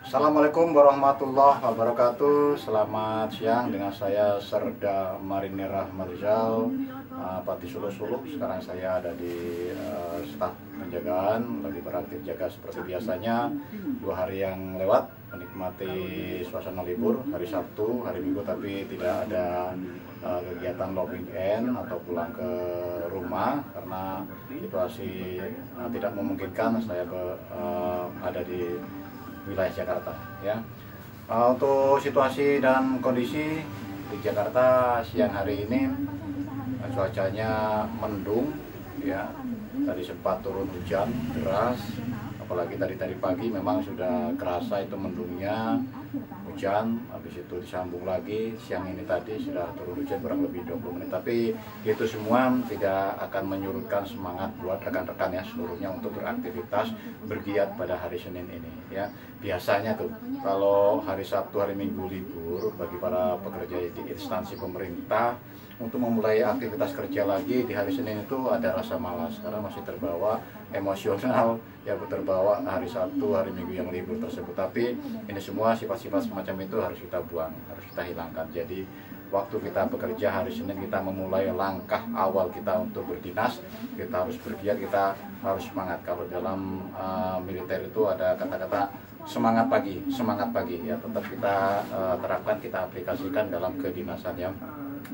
Assalamualaikum warahmatullahi wabarakatuh. Selamat siang, dengan saya Serda Marinir Rahmat Rizal, Pati Sulu. Sekarang saya ada di staf penjagaan, lagi beraktif jaga seperti biasanya. 2 hari yang lewat menikmati suasana libur, hari Sabtu, hari Minggu, tapi tidak ada kegiatan long weekend atau pulang ke rumah karena situasi tidak memungkinkan. Saya ada di wilayah Jakarta, ya. Untuk situasi dan kondisi di Jakarta siang hari ini, cuacanya mendung, ya. Tadi sempat turun hujan deras, apalagi tadi pagi memang sudah kerasa itu mendungnya, hujan. Habis itu disambung lagi siang ini tadi sudah turun hujan kurang lebih 20 menit. Tapi itu semua tidak akan menyurutkan semangat buat rekan-rekan ya seluruhnya untuk beraktivitas bergiat pada hari Senin ini, ya. Biasanya tuh kalau hari Sabtu, hari Minggu libur bagi para pekerja di instansi pemerintah, untuk memulai aktivitas kerja lagi di hari Senin itu ada rasa malas karena masih terbawa emosional, ya, terbawa hari Sabtu, hari Minggu yang libur tersebut. Tapi ini semua sifat-sifat semacam itu harus kita buang, harus kita hilangkan. Jadi waktu kita bekerja hari Senin, kita memulai langkah awal kita untuk berdinas, kita harus bergiat, kita harus semangat. Kalau dalam militer itu ada kata-kata semangat pagi, ya, tetap kita terapkan, kita aplikasikan dalam kedinasan, ya.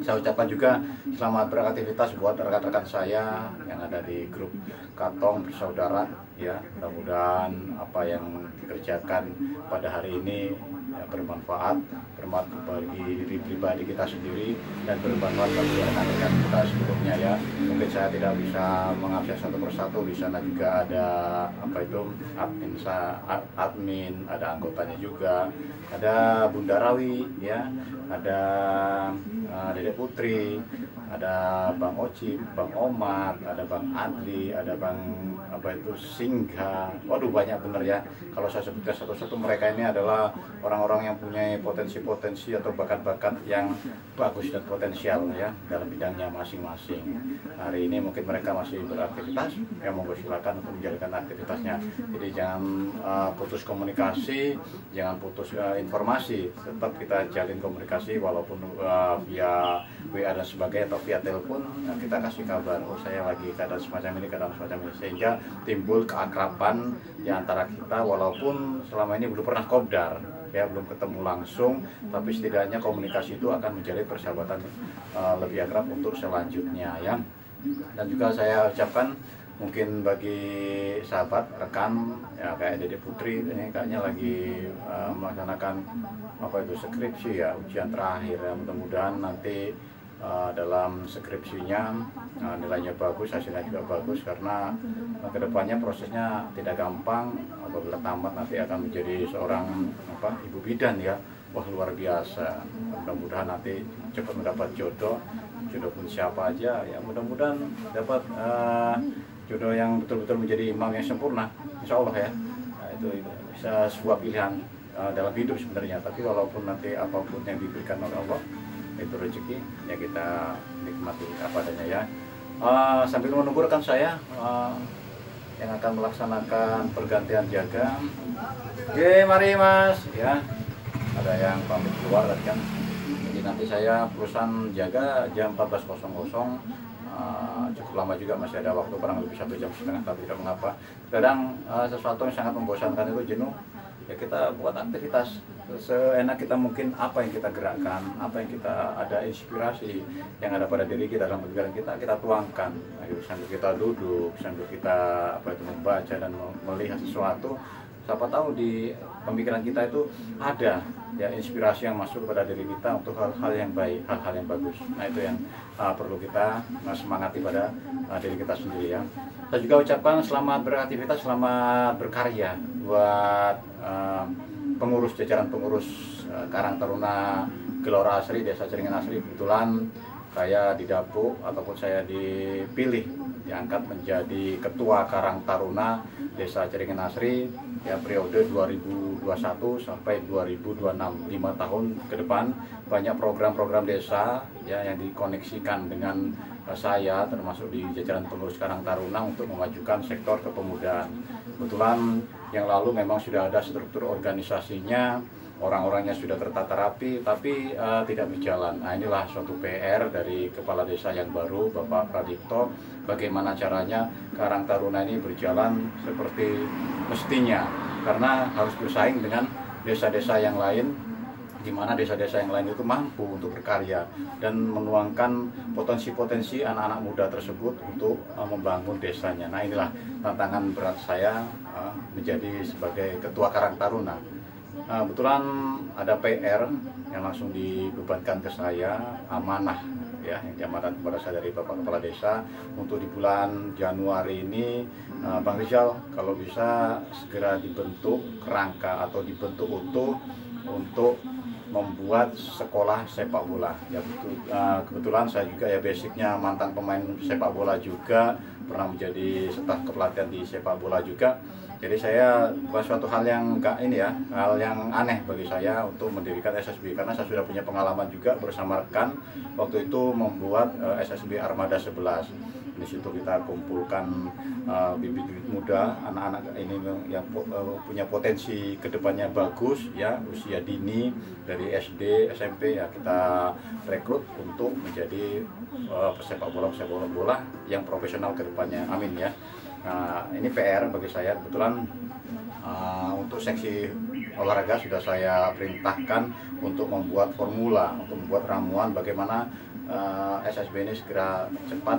Saya ucapkan juga selamat beraktivitas buat rekan-rekan saya yang ada di grup Katong Bersaudara, ya. Mudah-mudahan apa yang dikerjakan pada hari ini ya, bermanfaat bagi diri pribadi kita sendiri dan bermanfaat bagi rekan-rekan kita sebelumnya, ya. Mungkin saya tidak bisa mengakses satu persatu, di sana juga ada admin, ada anggotanya juga, ada Bunda Rawi, ya, ada Dede Putri, ada Bang Oci, Bang Omar, ada Bang Adli, ada Bang Singha. Waduh, banyak bener, ya. Kalau saya sebutkan satu-satu, mereka ini adalah orang-orang yang punya potensi-potensi atau bakat-bakat yang bagus dan potensial, ya, dalam bidangnya masing-masing. Hari ini mungkin mereka masih beraktivitas, ya, monggo silakan untuk menjalankan aktivitasnya. Jadi jangan putus komunikasi, jangan putus informasi, tetap kita jalin komunikasi walaupun via WA dan sebagainya atau via telepon. Nah, kita kasih kabar, oh saya lagi keadaan semacam ini, sehingga timbul keakraban di antara kita walaupun selama ini belum pernah kopdar, ya, belum ketemu langsung, tapi setidaknya komunikasi itu akan menjadi persahabatan lebih akrab untuk selanjutnya, ya. Dan juga saya ucapkan mungkin bagi sahabat, rekan, ya, kayak Dede Putri ini kayaknya lagi melaksanakan skripsi, ya, ujian terakhir, ya. Mudah-mudahan nanti dalam skripsinya nilainya bagus, hasilnya juga bagus, karena kedepannya prosesnya tidak gampang. Apabila tamat nanti akan menjadi seorang ibu bidan, ya. Wah, luar biasa. Mudah-mudahan nanti cepat mendapat jodoh pun siapa aja, ya, mudah-mudahan dapat jodoh yang betul-betul menjadi imam yang sempurna, insya Allah, ya. Nah, itu bisa sebuah pilihan dalam hidup sebenarnya. Tapi walaupun nanti apapun yang diberikan oleh Allah itu rezeki, ya, kita nikmati apa adanya, ya. Sambil menunggu rekan saya yang akan melaksanakan pergantian jaga. Oke, mari Mas, ya. Ada yang pamit keluar tadi kan. Jadi nanti saya perusahaan jaga jam 14.00. Cukup lama juga, masih ada waktu kurang lebih 1,5 jam, tapi tidak mengapa. Kadang sesuatu yang sangat membosankan itu jenuh, ya, kita buat aktivitas seenak kita mungkin. Apa yang kita gerakkan, apa yang kita ada inspirasi yang ada pada diri kita, dalam pikiran kita tuangkan. Nah, sambil kita duduk, sambil kita membaca dan melihat sesuatu, siapa tahu di pemikiran kita itu ada, ya, inspirasi yang masuk kepada diri kita untuk hal-hal yang baik, hal-hal yang bagus. Nah, itu yang perlu kita semangati pada diri kita sendiri, ya. Saya juga ucapkan selamat beraktivitas, selamat berkarya buat jajaran pengurus Karang Taruna Gelora Asri, Desa Ceringan Asri. Kebetulan saya didapuk ataupun saya dipilih, diangkat menjadi Ketua Karang Taruna Desa Ceringan Asri, ya, periode 2021 sampai 2026, 5 tahun ke depan. Banyak program-program desa, ya, yang dikoneksikan dengan saya, termasuk di jajaran pengurus Karang Taruna untuk memajukan sektor kepemudaan. Kebetulan yang lalu memang sudah ada struktur organisasinya, orang-orangnya sudah tertata rapi, tapi tidak berjalan. Nah, inilah suatu PR dari Kepala Desa yang baru, Bapak Pradipto, bagaimana caranya Karang Taruna ini berjalan seperti mestinya, karena harus bersaing dengan desa-desa yang lain, di mana desa-desa yang lain itu mampu untuk berkarya dan menuangkan potensi-potensi anak-anak muda tersebut untuk membangun desanya. Nah, inilah tantangan berat saya menjadi sebagai Ketua Karang Taruna. Kebetulan ada PR yang langsung dibebankan ke saya, amanah ya, yang diamanahkan kepada saya dari Bapak Kepala Desa untuk di bulan Januari ini, Bang Rizal, kalau bisa segera dibentuk kerangka atau dibentuk utuh untuk membuat sekolah sepak bola. Ya betul, kebetulan saya juga ya basicnya mantan pemain sepak bola juga, pernah menjadi staf kepelatihan di sepak bola juga. Jadi saya bukan suatu hal yang hal yang aneh bagi saya untuk mendirikan SSB, karena saya sudah punya pengalaman juga bersama rekan waktu itu membuat SSB Armada 11. Di situ kita kumpulkan bibit-bibit muda, anak-anak ini yang punya potensi kedepannya bagus ya, usia dini dari SD, SMP ya, kita rekrut untuk menjadi pesepak bola yang profesional kedepannya. Amin ya. Nah, ini PR bagi saya. Kebetulan untuk seksi olahraga sudah saya perintahkan untuk membuat formula, untuk membuat ramuan bagaimana SSB ini segera cepat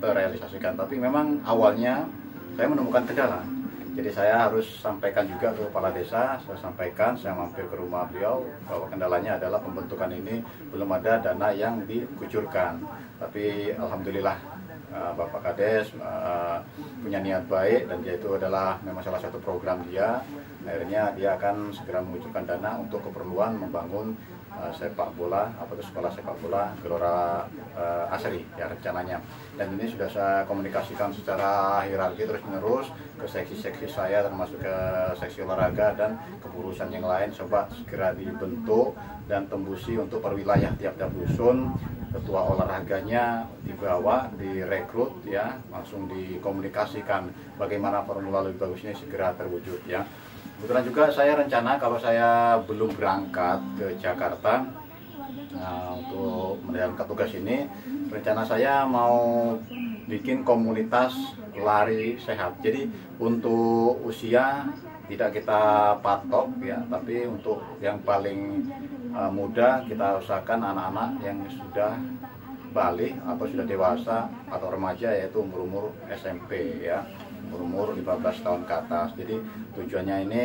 terrealisasikan. Tapi memang awalnya saya menemukan kendala. Jadi saya harus sampaikan juga ke Kepala Desa, saya mampir ke rumah beliau bahwa kendalanya adalah pembentukan ini belum ada dana yang dikucurkan. Tapi alhamdulillah Bapak Kades punya niat baik, dan dia itu adalah memang salah satu program dia. Akhirnya dia akan segera mengucurkan dana untuk keperluan membangun sepak bola, sekolah sepak bola Gelora Asri ya rencananya. Dan ini sudah saya komunikasikan secara hierarki terus menerus ke seksi-seksi saya, termasuk ke seksi olahraga dan kepengurusan yang lain, coba segera dibentuk dan tembusi untuk per wilayah tiap-tiap dusun. Ketua olahraganya dibawa, direkrut ya, langsung dikomunikasikan bagaimana formula lebih bagus ini segera terwujud ya. Kebetulan juga saya rencana kalau saya belum berangkat ke Jakarta untuk menjalankan tugas ini, rencana saya mau bikin komunitas lari sehat. Jadi untuk usia tidak kita patok ya, tapi untuk yang paling muda kita usahakan anak-anak yang sudah balik atau sudah dewasa atau remaja, yaitu umur-umur SMP ya, umur 15 tahun ke atas. Jadi tujuannya ini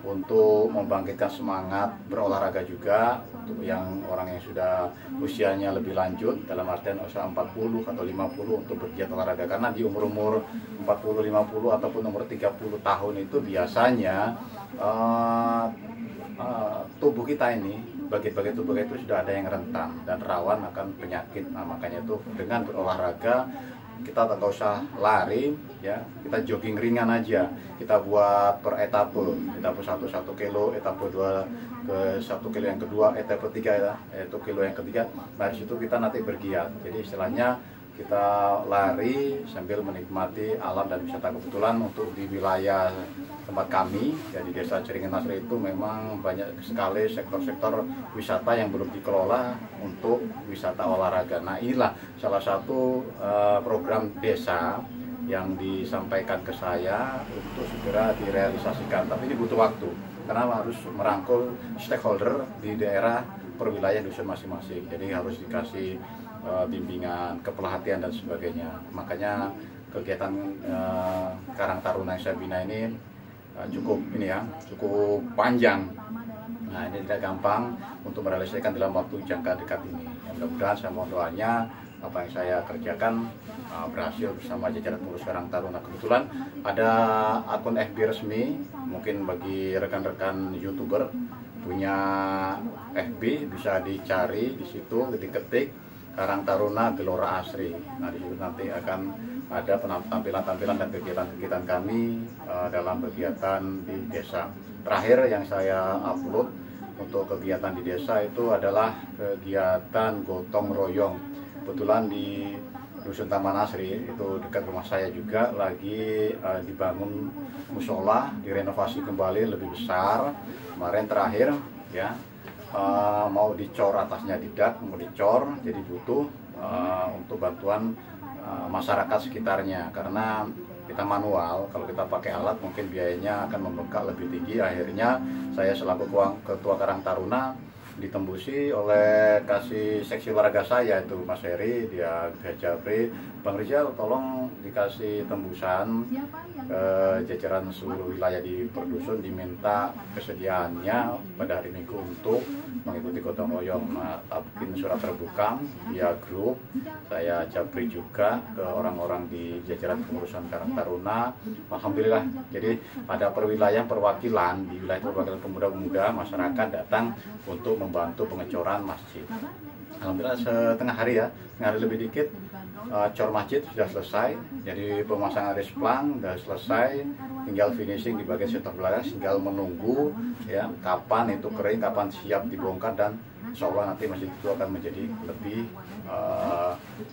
untuk membangkitkan semangat berolahraga juga untuk yang orang yang sudah usianya lebih lanjut, dalam artian usia 40 atau 50 untuk bergiat olahraga. Karena di umur-umur 40, 50 ataupun umur 30 tahun itu biasanya tubuh kita ini, bagian-bagian tubuh kita itu sudah ada yang rentan dan rawan akan penyakit. Nah, makanya itu dengan berolahraga kita tak usah lari ya, kita jogging ringan aja, kita buat per etape 1 kilo, etape 2 ke 1 kilo yang kedua, etape 3 ya, itu kilo yang ketiga. Nah, di situ kita nanti bergiat. Jadi istilahnya kita lari sambil menikmati alam dan wisata. Kebetulan untuk di wilayah tempat kami ya, di Desa Ceringin Asri itu memang banyak sekali sektor-sektor wisata yang belum dikelola untuk wisata olahraga. Nah, inilah salah satu program desa yang disampaikan ke saya untuk segera direalisasikan. Tapi ini butuh waktu karena harus merangkul stakeholder di daerah perwilayah dusun masing-masing. Jadi harus dikasih bimbingan, kepelatihan dan sebagainya. Makanya kegiatan Karang Taruna yang saya bina ini cukup panjang. Nah, ini tidak gampang untuk merealisasikan dalam waktu jangka dekat ini. Mudah-mudahan saya mohon doanya apa yang saya kerjakan berhasil bersama jajaran pengurus Karang Taruna. Kebetulan ada akun FB resmi, mungkin bagi rekan-rekan YouTuber punya FB bisa dicari di situ, diketik Karang Taruna Gelora Asri. Nah, di situ nanti akan ada tampilan-tampilan dan kegiatan-kegiatan kami dalam kegiatan di desa. Terakhir yang saya upload untuk kegiatan di desa itu adalah kegiatan gotong royong. Kebetulan di Dusun Taman Asri, itu dekat rumah saya juga, lagi dibangun musola, direnovasi kembali lebih besar. Kemarin terakhir ya, mau dicor atasnya, tidak mau dicor, jadi butuh untuk bantuan masyarakat sekitarnya, karena kita manual. Kalau kita pakai alat mungkin biayanya akan membengkak lebih tinggi. Akhirnya saya selaku ketua Karang Taruna ditembusi oleh kasih seksi olahraga saya, itu Mas Heri, dia Japri, Bang Rizal, tolong dikasih tembusan ke jajaran seluruh wilayah di Perdusun, diminta kesediaannya pada hari Minggu untuk mengikuti gotong royong. Nah, bikin surat terbuka via grup, saya Japri juga ke orang-orang di jajaran pengurusan Karang Taruna. Alhamdulillah, jadi ada perwakilan di wilayah perwakilan pemuda-pemuda masyarakat datang untuk membantu pengecoran masjid. Alhamdulillah setengah hari ya, setengah hari lebih dikit, cor masjid sudah selesai. Jadi pemasangan resplang sudah selesai, tinggal finishing di bagian sektor belakang, tinggal menunggu ya kapan itu kering, kapan siap dibongkar, dan insya Allah nanti masjid itu akan menjadi lebih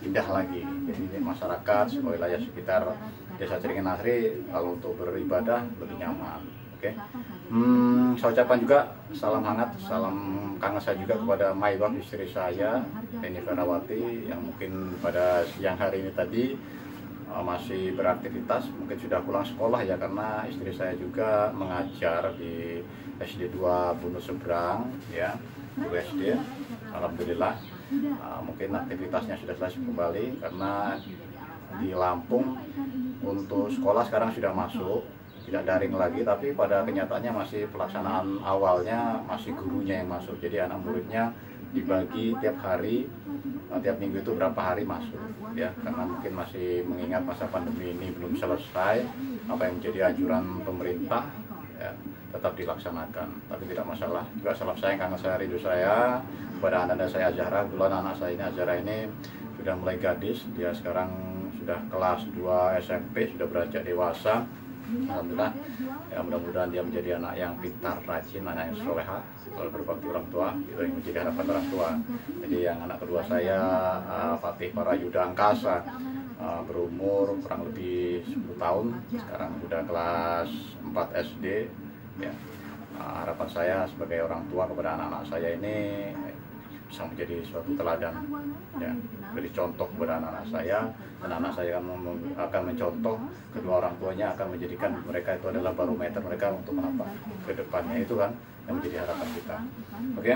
indah lagi. Jadi masyarakat wilayah sekitar Desa Ceringin Asri kalau untuk beribadah lebih nyaman. Oke, saya ucapkan juga salam hangat, salam kangen saya juga kepada Maiwah, istri saya, Eni Ferawati, yang mungkin pada siang hari ini tadi masih beraktivitas, mungkin sudah pulang sekolah ya, karena istri saya juga mengajar di SD 2 Bunut Seberang ya, guru SD. Alhamdulillah, mungkin aktivitasnya sudah selesai kembali, karena di Lampung untuk sekolah sekarang sudah masuk, tidak daring lagi, tapi pada kenyataannya masih pelaksanaan awalnya masih gurunya yang masuk. Jadi anak muridnya dibagi tiap hari, tiap minggu itu berapa hari masuk ya, karena mungkin masih mengingat masa pandemi ini belum selesai, apa yang menjadi anjuran pemerintah ya, tetap dilaksanakan. Tapi tidak masalah, juga salam sayang, kangen saya, rindu saya kepada anak saya Azhara. Kebetulan anak saya ini Azhara ini sudah mulai gadis, dia sekarang sudah kelas 2 SMP, sudah beranjak dewasa. Alhamdulillah ya, mudah-mudahan dia menjadi anak yang pintar, rajin, anak yang soleha, kalau berbakti orang tua, itu yang menjadi harapan orang tua. Jadi yang anak kedua saya Fatih Parayuda Angkasa, berumur kurang lebih 10 tahun, sekarang sudah kelas 4 SD ya. Harapan saya sebagai orang tua kepada anak-anak saya ini bisa menjadi suatu teladan ya, beri contoh kepada anak-anak saya, dan anak saya akan mencontoh kedua orang tuanya, akan menjadikan mereka itu adalah barometer mereka untuk apa ke depannya, itu kan yang menjadi harapan kita. Oke,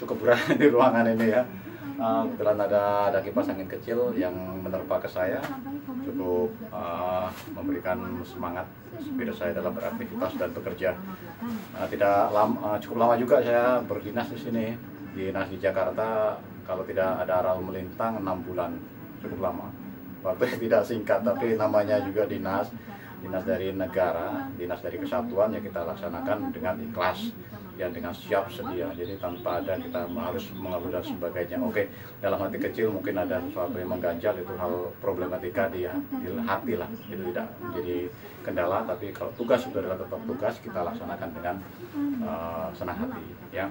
cukup berat di ruangan ini ya. Kebetulan ada kipas angin kecil yang menerpa ke saya, cukup memberikan semangat spirit saya dalam beraktivitas dan bekerja. Cukup lama juga saya berdinas di sini, dinas di Jakarta. Kalau tidak ada aral melintang 6 bulan, cukup lama. Waktunya tidak singkat, tapi namanya juga dinas dari negara, dinas dari kesatuan, ya kita laksanakan dengan ikhlas ya, dengan siap sedia. Jadi tanpa ada kita harus mengeluh dan sebagainya. Oke, dalam hati kecil mungkin ada sesuatu yang mengganjal, itu hal problematika di hati lah, itu tidak menjadi kendala. Tapi kalau tugas itu adalah tetap tugas, kita laksanakan dengan senang hati ya.